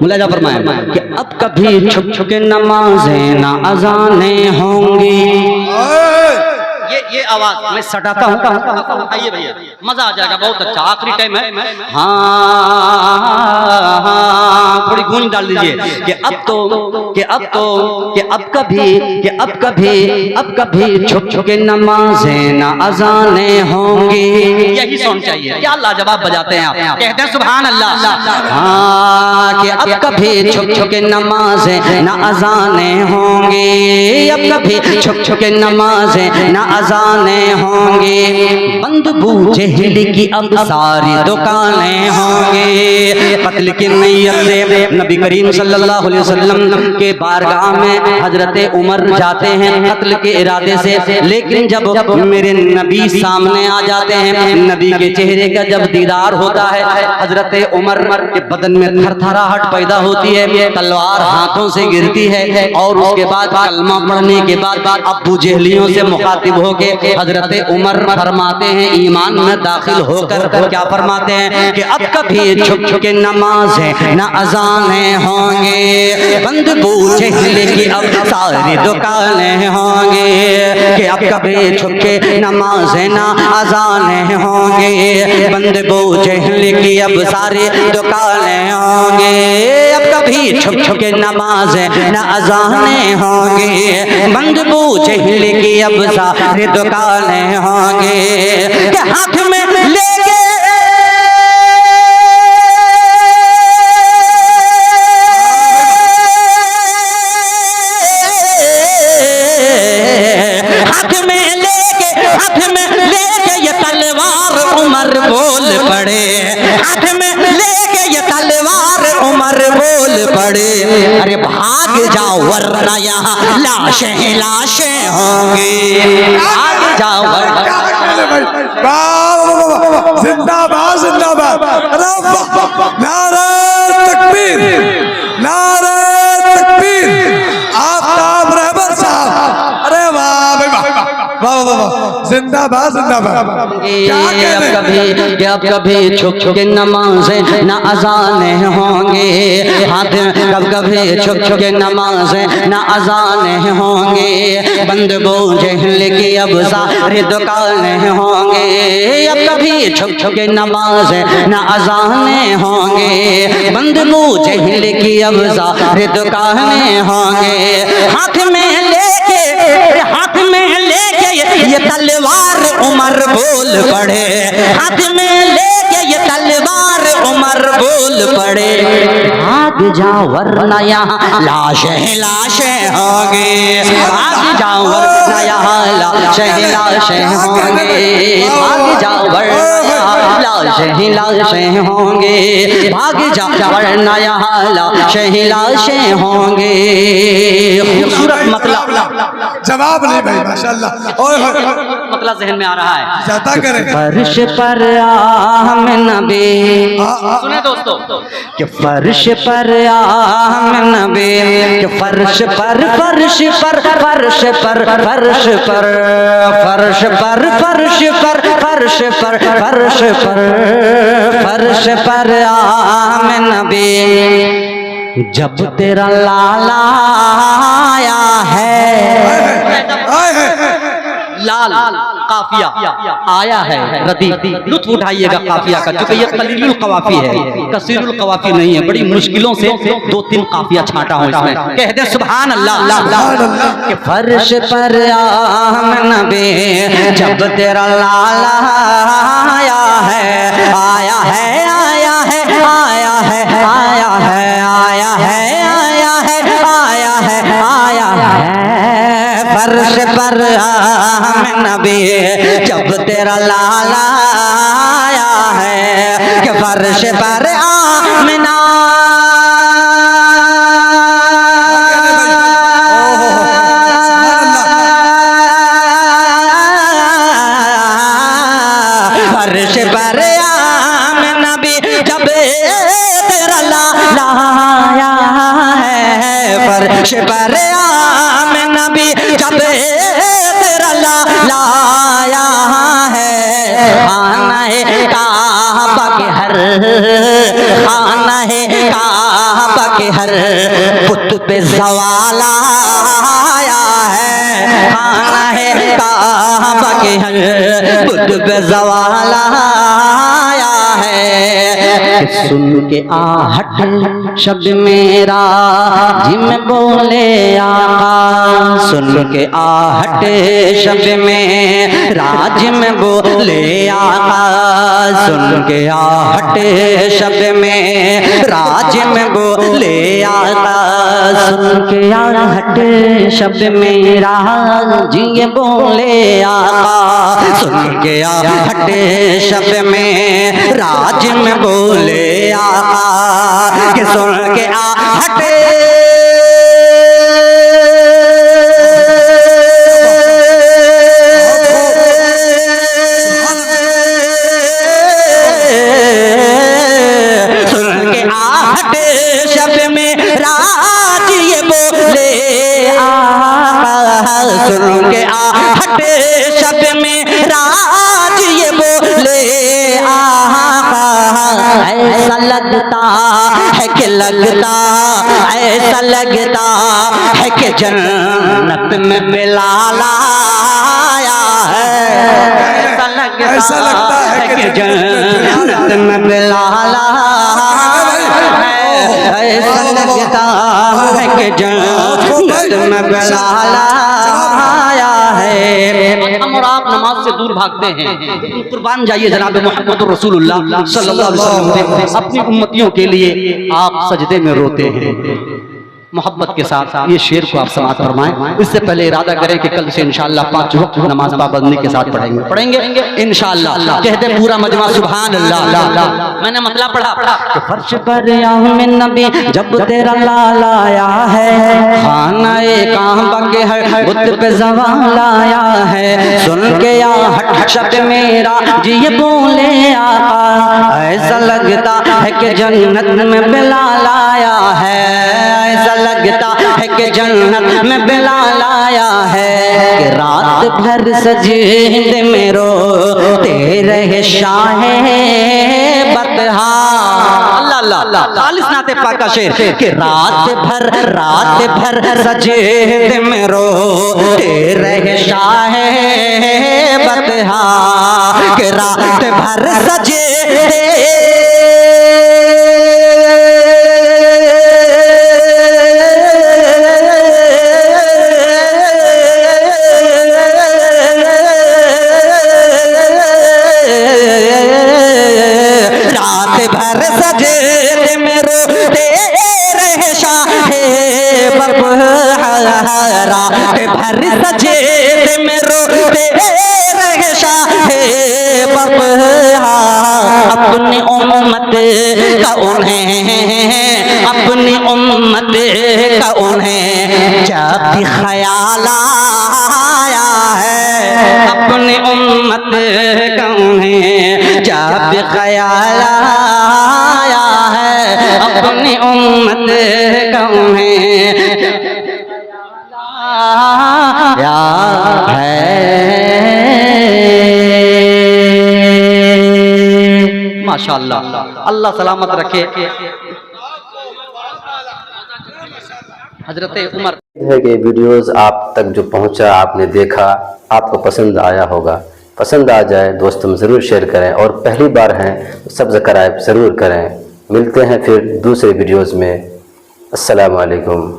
ملاحظہ فرمائیں کہ اب کبھی چھپ چھپ کے نمازیں نہ اذانیں ہوں گی. یہ آواز میں سٹاتا ہوں. آئیے بھیا مزہ آ جائے گا, بہت اچھا. آخری ٹائم ہے. تھوڑی گونج ڈال دیجئے کہ اب کبھی چھپ چھپ کے نمازیں نہ اذانیں ہوں گی. یہی سون چاہیے. کیا لاجواب بجاتے ہیں آپ, کہتے ہیں سبحان اللہ. کہ اب کبھی چھپ چھپ کے نمازیں نہ اذانیں ہوں گی. اب کبھی چھپ چھپ کے نمازیں نہ اذانیں ہوں گی. بند بو جہل کی اب ساری دکانیں ہوں گی. قتل کی نیت سے نبی کریم صلی اللہ علیہ وسلم کے بارگاہ میں حضرت عمر جاتے ہیں قتل کے ارادے سے, لیکن جب میرے نبی سامنے آ جاتے ہیں, نبی کے چہرے کا جب دیدار ہوتا ہے, حضرت عمر کے بدن میں تھر تھراہٹ پیدا ہوتی ہے, تلوار ہاتھوں سے گرتی ہے, اور اس کے بعد کلمہ پڑھنے کے بعد ابو جہلیوں سے مخاطب ہو کے حضرت عمر فرماتے ہیں, ایمان میں داخل ہو کر کیا فرماتے ہیں کہ اب کبھی چھپ چھپ کے نمازیں نہ اذانیں ہوں گے. بند بو جہل کی اب ساری دکانیں ہوں گے. کہ اب کبھی چھپ کے نمازیں نہ اذانیں ہوں گے. بند بو جہل کی اب ساری دکانیں ہوں گے. اب کبھی چھپ چھپ کے نمازیں نہ اذانیں ہوں گے. بند بو جہل کی اب ساری دکانیں ہوں گے. کہ ہاتھ میں لے کے یہ تلوار عمر بول پڑے. ہاتھ میں لے کے یہ تلوار عمر بول پڑے. ارے بھاگ جاؤ ورنہ یہاں لاشیں لاشیں ہوں گی. بھاگ جاؤ ورنہ. زندہ باد زندہ باد. نعرہ تکبیر نعرہ تکبیر. آفتاب رہبر صاحب. ارے واہ واہ واہ, زندہ باد زندہ باد. اب کبھی چھپ چھپ کے نمازیں نہ اذانیں ہوں گے. ہاتھ کبھی چھپ چھپ کے نمازیں نہ اذانیں ہوں گے. بند بو جہل کی اب ساری دکانیں ہوں گے. اب کبھی چھپ چھپ کے نمازیں نہ اذانیں ہوں گے. بند بو جہل کی اب ساری دکانیں ہوں گے. ہاتھ میں لے کے یہ تلوار عمر بول پڑے. ہاتھ میں لے کے یہ تلوار عمر بول پڑے. بھاگ جاؤ ورنہ یہاں لاشیں لاشیں ہوں گے. بھاگ جاؤ ورنہ یہاں لاشیں لاشیں ہوں گے. بھاگ جاؤ ورنہ یہاں لاشیں لاشیں ہوں گے. بھاگ جاؤ ورنہ یہاں لاشیں لاشیں ہوں گے. خوبصورت مطلب جواب نہیں بھائی ماشاءاللہ. مطلب ذہن میں آ رہا ہے. زیادہ کریں. فرش پر آہم نبی. سنیں دوستو کہ فرش پر آہم نبی. کہ فرش پر فرش پر فرش پر فرش پر فرش پر فرش پر فرش پر فرش پر فرش پر آہم نبی. جب تیرا لالا آیا ہے. لال قافیہ آیا ہے ردیف. لطف اٹھائیے گا قافیہ کا, چونکہ یہ قلیل القوافی ہے, کثیر القوافی نہیں ہے. بڑی مشکلوں سے 2-3 قافیہ چھانٹا ہوں اس میں. کہہ دیں سبحان اللہ. کہ فرش پر آہم نبی جب تیرا لالا آیا ہے. آیا ہے آیا ہے آیا ہے آیا ہے آیا ہے آیا ہے آیا ہے آیا ہے. فرش پر آہم نبی جب تیرا لالا آیا ہے. کہ فرش پر آمنہ فرش پر آمنہ نبی جب تیرا لالا آیا ہے. فرش پر آمنہ نبی جب تیرا لالا آیا ہے. ہر خانہ کعبہ کے ہر بت پہ زوال آیا ہے، خانہ کعبہ کے ہر بت پہ زوال آیا ہے، سن کے آہٹ شب میرا جم بولے آقا، سن کے آہٹ شب میں راج میں بولے آقا، سن کے آہٹ شب میں راج میں بولے آقا، سن کے آہٹ شب میں راج یہ بولے آقا، سن کے آہٹ شب میں راج میں بولے آقا، کہ سن کے آہٹ شب میں راج یہ بولے آقا، سن کے آہٹ شب میں راج یہ بولے آقا، ایسا لگتا ہے کہ لگتا، ایسا لگتا ہے کہ جنت میں بلال آیا ہے، ایسا لگتا ہے کہ جنت میں بلال ایسا لگتا ہے کہ جنت میں بلال آیا ہے۔ ہم اور آپ نماز سے دور بھاگتے ہیں، قربان جائیے جناب محمد رسول اللہ صلی اللہ علیہ وسلم سے، اپنی امتیوں کے لیے آپ سجدے میں روتے ہیں۔ محبت کے ساتھ یہ شعر کو آپ سماعت فرمائیں۔ اس سے پہلے ارادہ کریں کہ کل سے انشاءاللہ 5 وقت نماز پابندی کے ساتھ پڑھیں گے انشاءاللہ۔ کہتے پورا مجمع سبحان اللہ۔ میں نے مطلب پڑھا کہ فرش پر یوم نبی جب تیرا لال آیا ہے، خانہ کعبہ کے ہر بت پہ زوال آیا ہے، سن کے آہٹ شب میرا جی یہ بولے آقا، ایسا لگتا ہے کہ جنت میں بلال آیا ہے، ایسا لگتا ہے کہ جنت میں بلال آیا ہے، کہ رات بھر سجدے میں روتے رہے شاہ بطحا، اللہ اللہ خالص نعت پاک کا شعر، کہ رات بھر سجدے میں روتے رہے شاہ بطحا، کہ رات بھر سجدے بھر سجدے میں روتے رہے شاہ بطحا، رات بھر سجدے میں روتے رہے شاہ بطحا، اپنی امت کا انہیں، اپنی امت کا انہیں جب بھی خیال آیا ہے، اپنی امت کا انہیں جب بھی خیال آیا ہے، اپنی امت کا انہیں آیا ہے۔ ماشاءاللہ، اللہ سلامت رکھے۔ حضرت عمر ہے کہ ویڈیوز آپ تک جو پہنچا، آپ نے دیکھا، آپ کو پسند آیا ہوگا۔ پسند آ جائے دوستوں میں ضرور شیئر کریں، اور پہلی بار ہیں تو سبسکرائب ضرور کریں۔ ملتے ہیں پھر دوسرے ویڈیوز میں۔ السلام علیکم۔